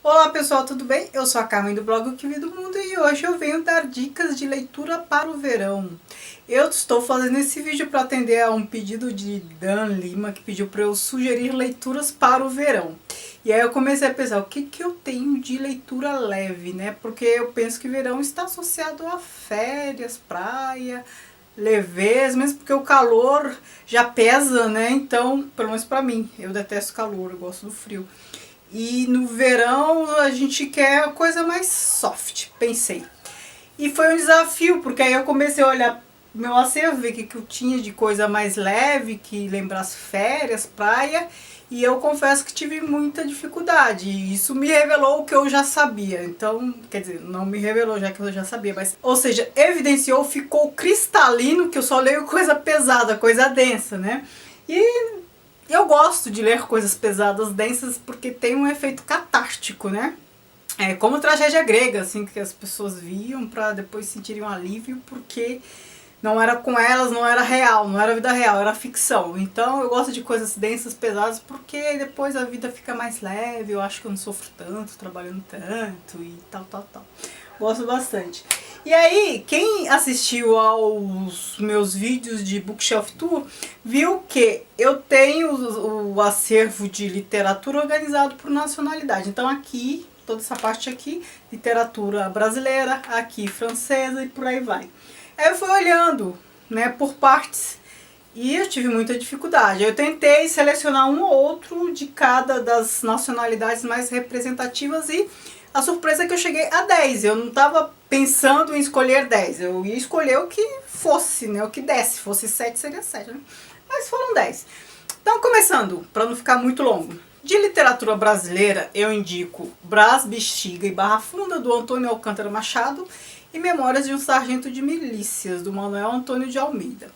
Olá pessoal, tudo bem? Eu sou a Carmen do blog O Que Vi do Mundo e hoje eu venho dar dicas de leitura para o verão. Eu estou fazendo esse vídeo para atender a um pedido de Dan Lima, que pediu para eu sugerir leituras para o verão. E aí eu comecei a pensar, o que eu tenho de leitura leve, né? Porque eu penso que verão está associado a férias, praia, leveza, mesmo porque o calor já pesa, né? Então, pelo menos para mim, eu detesto calor, eu gosto do frio. E no verão a gente quer coisa mais soft, pensei. E foi um desafio, porque aí eu comecei a olhar meu acervo, ver o que eu tinha de coisa mais leve, que lembrasse férias, praia, e eu confesso que tive muita dificuldade. E isso me revelou o que eu já sabia. Então, quer dizer, não me revelou já que eu já sabia, mas, ou seja, evidenciou, ficou cristalino que eu só leio coisa pesada, coisa densa, né? E eu gosto de ler coisas pesadas, densas, porque tem um efeito catártico, né? É como tragédia grega, assim, que as pessoas viam para depois sentirem um alívio, porque não era com elas, não era real, não era vida real, era ficção. Então eu gosto de coisas densas, pesadas, porque depois a vida fica mais leve, eu acho que eu não sofro tanto, trabalhando tanto e tal. Gosto bastante. E aí, quem assistiu aos meus vídeos de Bookshelf Tour, viu que eu tenho o acervo de literatura organizado por nacionalidade. Então aqui, toda essa parte aqui, literatura brasileira, aqui francesa e por aí vai. Aí eu fui olhando, né, por partes e eu tive muita dificuldade. Eu tentei selecionar um ou outro de cada das nacionalidades mais representativas e a surpresa é que eu cheguei a 10. Eu não estava pensando em escolher 10. Eu ia escolher o que fosse, né, o que desse. Fosse 7 seria 7, né? Mas foram 10. Então, começando, para não ficar muito longo. De literatura brasileira, eu indico Brás, Bexiga e Barra Funda, do Antônio Alcântara Machado, e Memórias de um Sargento de Milícias, do Manuel Antônio de Almeida.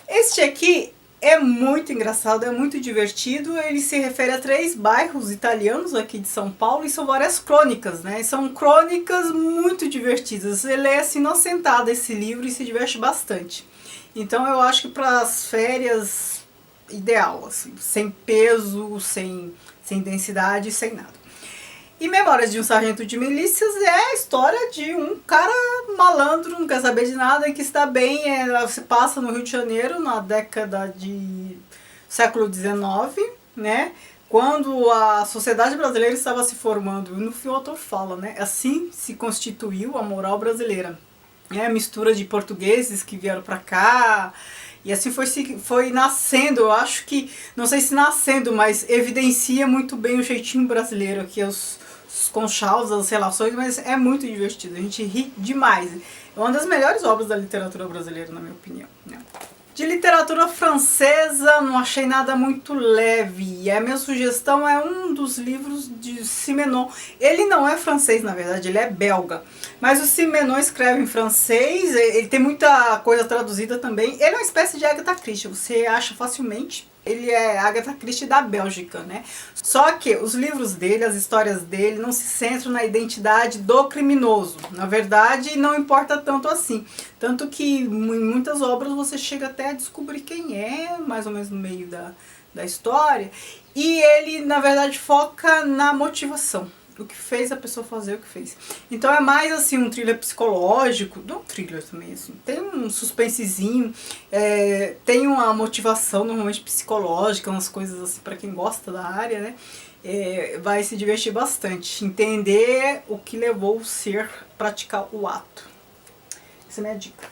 Este aqui é muito engraçado, é muito divertido. Ele se refere a 3 bairros italianos aqui de São Paulo e são várias crônicas, né? São crônicas muito divertidas. Você lê assim, inocentada esse livro e se diverte bastante. Então eu acho que para as férias, ideal, assim, sem peso, sem densidade, sem nada. E Memórias de um Sargento de Milícias é a história de um cara malandro, não quer saber de nada, e que está bem, se passa no Rio de Janeiro, na década de século XIX, né? Quando a sociedade brasileira estava se formando, e no fim o autor fala, né? Assim se constituiu a moral brasileira. É a mistura de portugueses que vieram para cá, e assim foi nascendo. Eu acho que, não sei se nascendo, mas evidencia muito bem o jeitinho brasileiro aqui, os conchaus, as relações, mas é muito divertido, a gente ri demais. É uma das melhores obras da literatura brasileira, na minha opinião, né? De literatura francesa, não achei nada muito leve. E a minha sugestão é um dos livros de Simenon. Ele não é francês, na verdade, ele é belga. Mas o Simenon escreve em francês, ele tem muita coisa traduzida também. Ele é uma espécie de Agatha Christie, você acha facilmente. Ele é Agatha Christie da Bélgica, né? Só que os livros dele, as histórias dele, não se centram na identidade do criminoso. Na verdade, não importa tanto assim. Tanto que em muitas obras você chega até a descobrir quem é, mais ou menos no meio da história. E ele, na verdade, foca na motivação. O que fez a pessoa fazer o que fez. Então é mais assim um thriller psicológico, não thriller também, assim, tem um suspensezinho, tem uma motivação normalmente psicológica, umas coisas assim para quem gosta da área, né? Vai se divertir bastante, entender o que levou o ser a praticar o ato. Essa é a minha dica.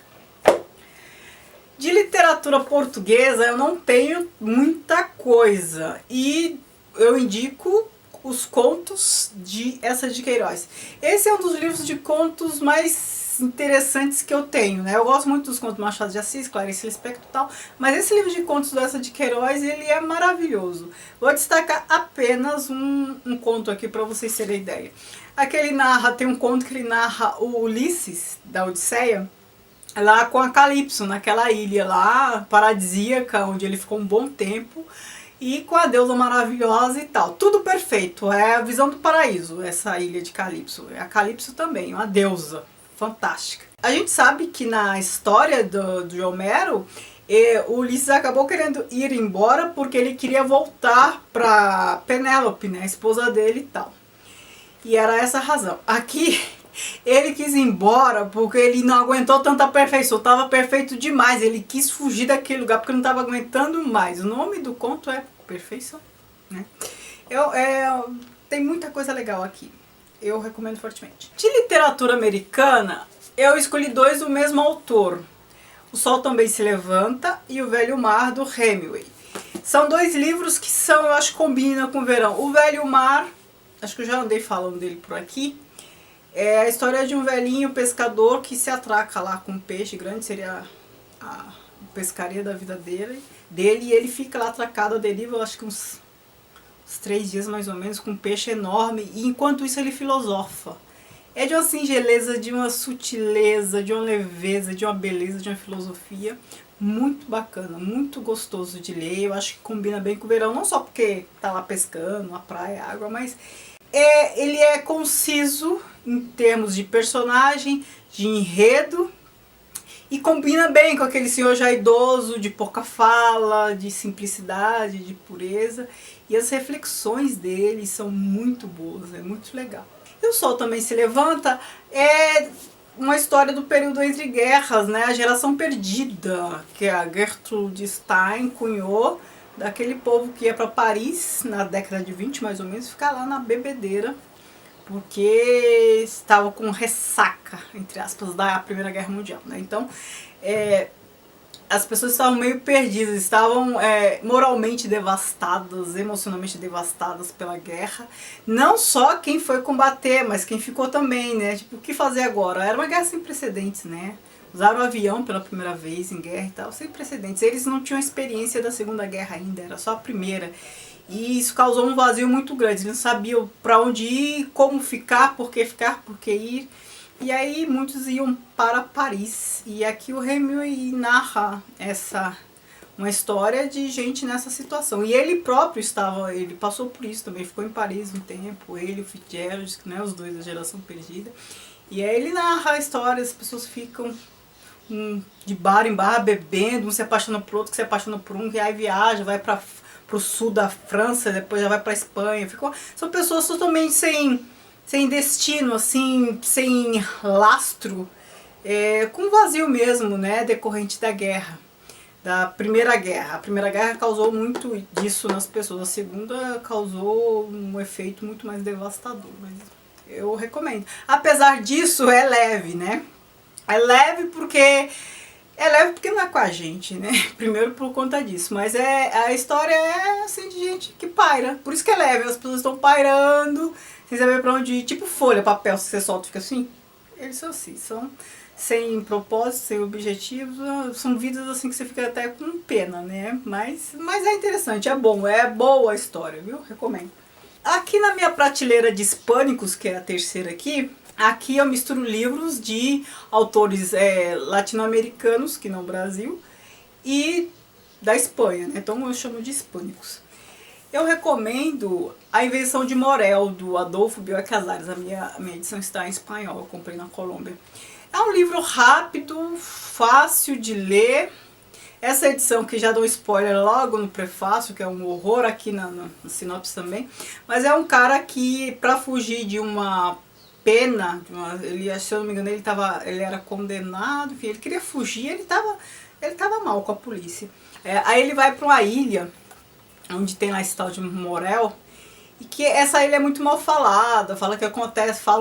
De literatura portuguesa eu não tenho muita coisa e eu indico os contos de Eça de Queiroz. Esse é um dos livros de contos mais interessantes que eu tenho, né? Eu gosto muito dos contos do Machado de Assis, Clarice Lispector e tal, mas esse livro de contos do Eça de Queiroz, ele é maravilhoso. Vou destacar apenas um conto aqui para vocês terem ideia. Aqui ele narra, tem um conto que ele narra o Ulisses, da Odisseia, lá com a Calypso, naquela ilha lá paradisíaca, onde ele ficou um bom tempo, e com a deusa maravilhosa e tal. Tudo perfeito, é a visão do paraíso, essa ilha de Calypso. A Calypso também, uma deusa fantástica. A gente sabe que na história de Homero, o Ulisses acabou querendo ir embora porque ele queria voltar para Penélope, né, a esposa dele e tal. E era essa a razão. Aqui ele quis ir embora porque ele não aguentou tanta perfeição, estava perfeito demais, ele quis fugir daquele lugar porque não estava aguentando mais. O nome do conto é Perfeição, né? Tem muita coisa legal aqui, eu recomendo fortemente. De literatura americana, eu escolhi dois do mesmo autor, O Sol Também Se Levanta e O Velho Mar, do Hemingway. São dois livros que são, eu acho que combinam com o verão. O Velho Mar, acho que eu já andei falando dele por aqui, é a história de um velhinho pescador que se atraca lá com um peixe grande, seria a pescaria da vida dele, e ele fica lá atracado à deriva, eu acho que uns 3 dias mais ou menos, com um peixe enorme, e enquanto isso ele filosofa. É de uma singeleza, de uma sutileza, de uma leveza, de uma beleza, de uma filosofia muito bacana, muito gostoso de ler. Eu acho que combina bem com o verão, não só porque tá lá pescando, na praia, água, mas ele é conciso em termos de personagem, de enredo, e combina bem com aquele senhor já idoso, de pouca fala, de simplicidade, de pureza. E as reflexões dele são muito boas, é muito legal. E O Sol Também Se Levanta é uma história do período entre guerras, né? A geração perdida, que a Gertrude Stein cunhou, daquele povo que ia para Paris na década de 20 mais ou menos, ficar lá na bebedeira, porque estava com ressaca, entre aspas, da Primeira Guerra Mundial, né? Então, as pessoas estavam meio perdidas, estavam moralmente devastadas, emocionalmente devastadas pela guerra. Não só quem foi combater, mas quem ficou também, né? Tipo, o que fazer agora? Era uma guerra sem precedentes, né? Usaram o avião pela primeira vez em guerra e tal, sem precedentes. Eles não tinham experiência da Segunda Guerra ainda, era só a primeira. E isso causou um vazio muito grande. Eles não sabiam para onde ir, como ficar, por que ir. E aí muitos iam para Paris. E aqui o Hemingway narra uma história de gente nessa situação. E ele próprio ele passou por isso também, ficou em Paris um tempo, ele e o Fitzgerald, né, os dois da geração perdida. E aí ele narra a história, as pessoas ficam de bar em bar bebendo, um se apaixona por outro, que se apaixona por um, que aí viaja, vai para o sul da França, depois já vai para a Espanha. São pessoas totalmente sem destino, assim, sem lastro, com vazio mesmo, né, decorrente da guerra, da Primeira Guerra. A Primeira Guerra causou muito disso nas pessoas, a Segunda causou um efeito muito mais devastador, mas eu recomendo. Apesar disso, é leve, né? É leve porque não é com a gente, né? Primeiro por conta disso, mas a história é assim de gente que paira. Por isso que é leve, as pessoas estão pairando, sem saber pra onde ir, tipo folha, papel, se você solta fica assim. Eles são assim, são sem propósito, sem objetivos, são vidas assim que você fica até com pena, né? Mas é interessante, é bom, é boa a história, viu? Recomendo. Aqui na minha prateleira de hispânicos, que é a terceira aqui eu misturo livros de autores latino-americanos, que não Brasil, e da Espanha, né? Então eu chamo de hispânicos. Eu recomendo A Invenção de Morel, do Adolfo Bioy Casares. A minha edição está em espanhol, eu comprei na Colômbia. É um livro rápido, fácil de ler. Essa edição que já dou spoiler logo no prefácio, que é um horror aqui na sinopse também. Mas é um cara que, para fugir de uma pena, se eu não me engano, ele era condenado, enfim, ele queria fugir, ele tava mal com a polícia. Aí ele vai para uma ilha, onde tem lá esse tal de Morel, e que essa ilha é muito mal falada, falam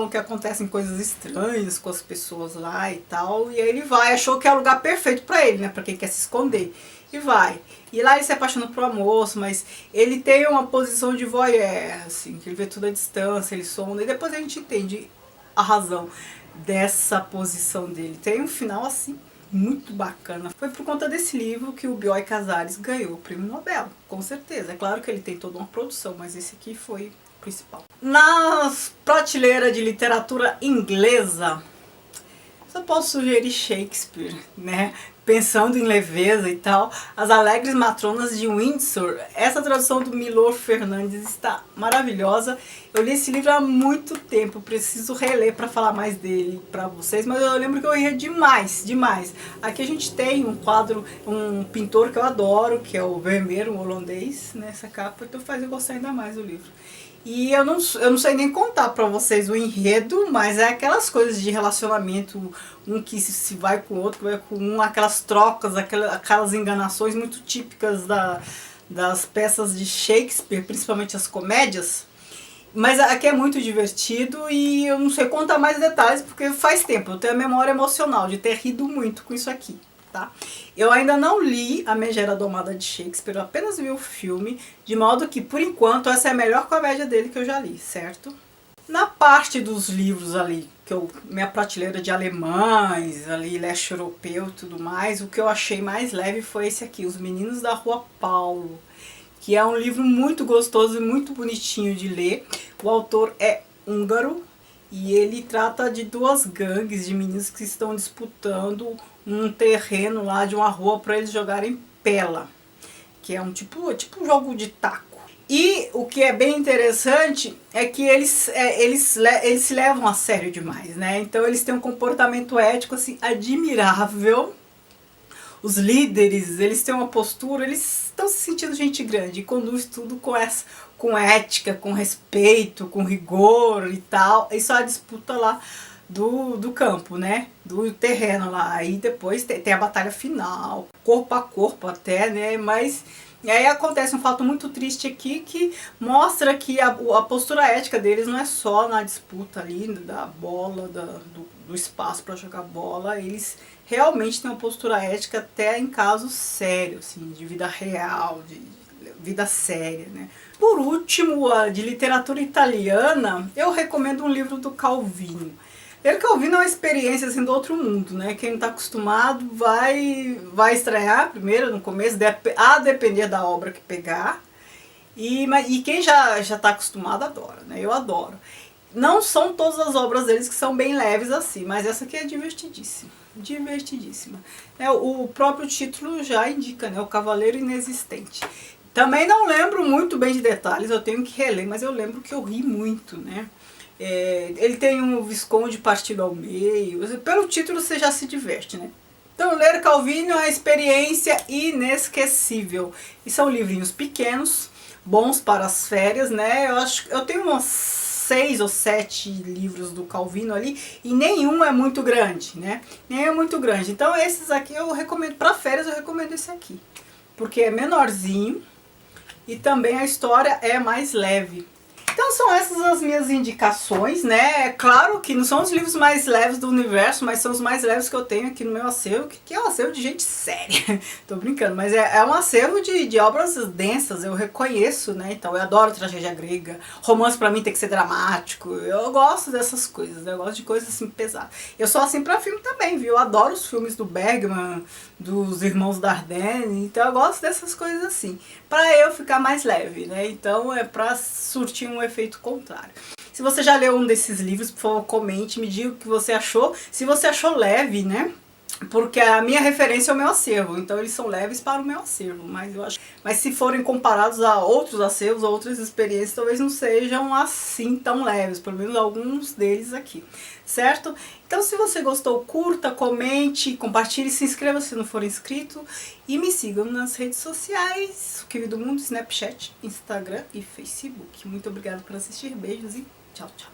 que acontecem coisas estranhas com as pessoas lá e tal, e aí ele achou que é o lugar perfeito pra ele, né, pra quem quer se esconder, e vai. E lá ele se apaixona por uma moça, mas ele tem uma posição de voyeur, assim, que ele vê tudo à distância, ele sonda, e depois a gente entende a razão dessa posição dele. Tem um final, assim, muito bacana. Foi por conta desse livro que o Bioy Casares ganhou o Prêmio Nobel, com certeza. É claro que ele tem toda uma produção, mas esse aqui foi o principal. Na prateleira de literatura inglesa, só posso sugerir Shakespeare, né? Pensando em leveza e tal, As Alegres Matronas de Windsor. Essa tradução do Milor Fernandes está maravilhosa. Eu li esse livro há muito tempo, preciso reler para falar mais dele para vocês, mas eu lembro que eu ria demais, demais. Aqui a gente tem um quadro, um pintor que eu adoro, que é o Vermeer, um holandês, nessa capa, então faz eu gostar ainda mais do livro. E eu não sei nem contar pra vocês o enredo, mas é aquelas coisas de relacionamento, um que se vai com o outro, que vai com um, aquelas trocas, aquelas enganações muito típicas das peças de Shakespeare, principalmente as comédias. Mas aqui é muito divertido e eu não sei contar mais detalhes porque faz tempo. Eu tenho a memória emocional de ter rido muito com isso aqui, tá? Eu ainda não li A Megera Domada de Shakespeare, eu apenas vi o filme, de modo que, por enquanto, essa é a melhor comédia dele que eu já li, certo? Na parte dos livros ali, minha prateleira de alemães, ali, leste europeu e tudo mais, o que eu achei mais leve foi esse aqui, Os Meninos da Rua Paulo, que é um livro muito gostoso e muito bonitinho de ler. O autor é húngaro e ele trata de duas gangues de meninos que estão disputando um terreno lá de uma rua para eles jogarem pela, que é tipo um jogo de taco. E o que é bem interessante é que eles se levam a sério demais, né? Então eles têm um comportamento ético assim admirável. Os líderes, eles têm uma postura, eles estão se sentindo gente grande e conduz tudo com ética, com respeito, com rigor e tal. E só a disputa lá do campo, né? Do terreno lá. Aí depois tem a batalha final, corpo a corpo até, né? Mas e aí acontece um fato muito triste aqui que mostra que a postura ética deles não é só na disputa ali da bola, do espaço para jogar bola, eles realmente têm uma postura ética até em casos sérios, assim, de vida real, de vida séria, né? Por último, de literatura italiana, eu recomendo um livro do Calvino. Ler Calvino é uma experiência assim, do outro mundo, né? Quem não está acostumado vai estranhar primeiro, no começo, a depender da obra que pegar. E quem já está acostumado adora, né? Eu adoro. Não são todas as obras deles que são bem leves assim, mas essa aqui é divertidíssima. Divertidíssima. O próprio título já indica, né? O Cavaleiro Inexistente. Também não lembro muito bem de detalhes, eu tenho que reler, mas eu lembro que eu ri muito, né? Ele tem um Visconde partido ao meio, pelo título você já se diverte, né? Então, ler Calvino é uma experiência inesquecível. E são livrinhos pequenos, bons para as férias, né? Eu tenho uns 6 ou 7 livros do Calvino ali e nenhum é muito grande, né? Nenhum é muito grande. Então, esses aqui eu recomendo, para férias eu recomendo esse aqui, porque é menorzinho e também a história é mais leve. Então são essas as minhas indicações, né? É claro que não são os livros mais leves do universo, mas são os mais leves que eu tenho aqui no meu acervo, que é um acervo de gente séria. Tô brincando, mas é um acervo de obras densas, eu reconheço, né? Então eu adoro tragédia grega, romance pra mim tem que ser dramático, eu gosto dessas coisas, né? Eu gosto de coisas assim pesadas. Eu sou assim pra filme também, viu? Eu adoro os filmes do Bergman, dos Irmãos Dardenne, então eu gosto dessas coisas assim, pra eu ficar mais leve, né? Então é pra surtir um efeito contrário. Se você já leu um desses livros, por favor, comente, me diga o que você achou. Se você achou leve, né? Porque a minha referência é o meu acervo, então eles são leves para o meu acervo, mas se forem comparados a outros acervos, a outras experiências, talvez não sejam assim tão leves, pelo menos alguns deles aqui, certo? Então se você gostou, curta, comente, compartilhe, se inscreva se não for inscrito e me sigam nas redes sociais, o Que Vi do Mundo, Snapchat, Instagram e Facebook. Muito obrigada por assistir, beijos e tchau, tchau.